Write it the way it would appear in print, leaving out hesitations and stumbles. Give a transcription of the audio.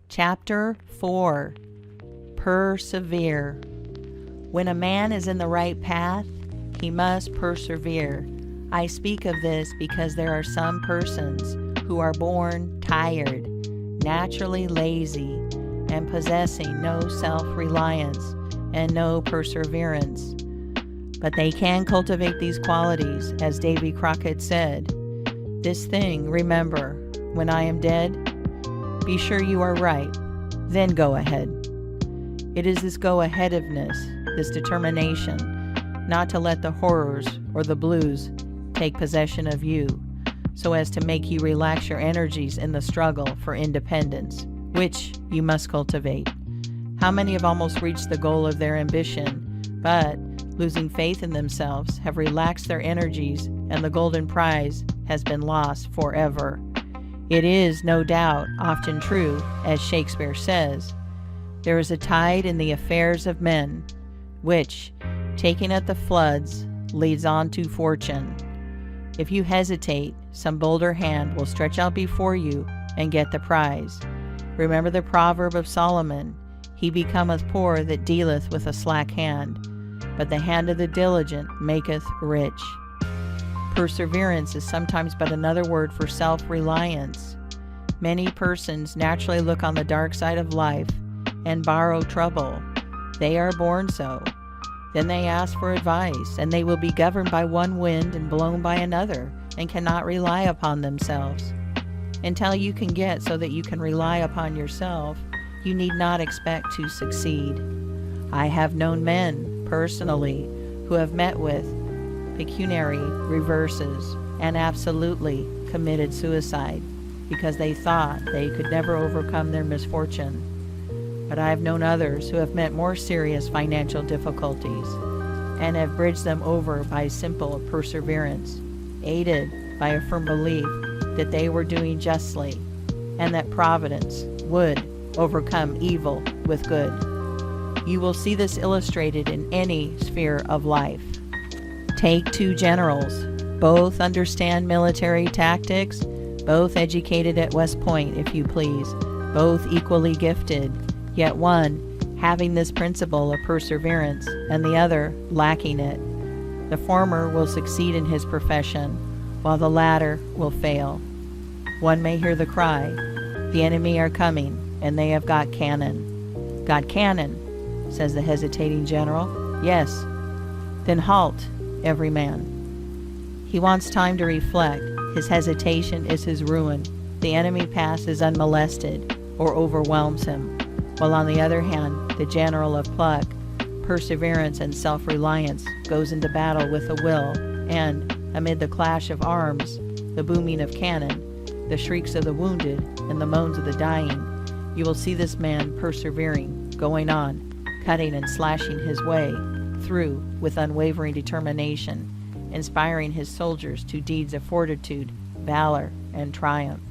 Chapter 4. Persevere. When a man is in the right path, he must persevere. I speak of this because there are some persons who are born tired, naturally lazy, and possessing no self-reliance and no perseverance. But they can cultivate these qualities, as Davy Crockett said. This thing, remember, when I am dead, be sure you are right, then go ahead. It is this go-aheadiveness, this determination, not to let the horrors or the blues take possession of you, so as to make you relax your energies in the struggle for independence, which you must cultivate. How many have almost reached the goal of their ambition, but, losing faith in themselves, have relaxed their energies, and the golden prize has been lost forever? It is, no doubt, often true, as Shakespeare says, there is a tide in the affairs of men, which, taking at the floods, leads on to fortune. If you hesitate, some bolder hand will stretch out before you and get the prize. Remember the proverb of Solomon, he becometh poor that dealeth with a slack hand, but the hand of the diligent maketh rich. Perseverance is sometimes but another word for self-reliance. Many persons naturally look on the dark side of life and borrow trouble. They are born so. Then they ask for advice, and they will be governed by one wind and blown by another, and cannot rely upon themselves. Until you can get so that you can rely upon yourself, you need not expect to succeed. I have known men, personally, who have met with pecuniary reverses and absolutely committed suicide because they thought they could never overcome their misfortune. But I have known others who have met more serious financial difficulties and have bridged them over by simple perseverance, aided by a firm belief that they were doing justly and that Providence would overcome evil with good. You will see this illustrated in any sphere of life. Take two generals, both understand military tactics, both educated at West Point, if you please, both equally gifted, yet one having this principle of perseverance and the other lacking it. The former will succeed in his profession, while the latter will fail. One may hear the cry, the enemy are coming, and they have got cannon. Got cannon, says the hesitating general. Yes. Then halt, every man. He wants time to reflect. His hesitation is his ruin. The enemy passes unmolested or overwhelms him, while on the other hand, the general of pluck, perseverance, and self-reliance goes into battle with a will, and, amid the clash of arms, the booming of cannon, the shrieks of the wounded, and the moans of the dying, you will see this man persevering, going on, cutting and slashing his way through with unwavering determination, inspiring his soldiers to deeds of fortitude, valor, and triumph.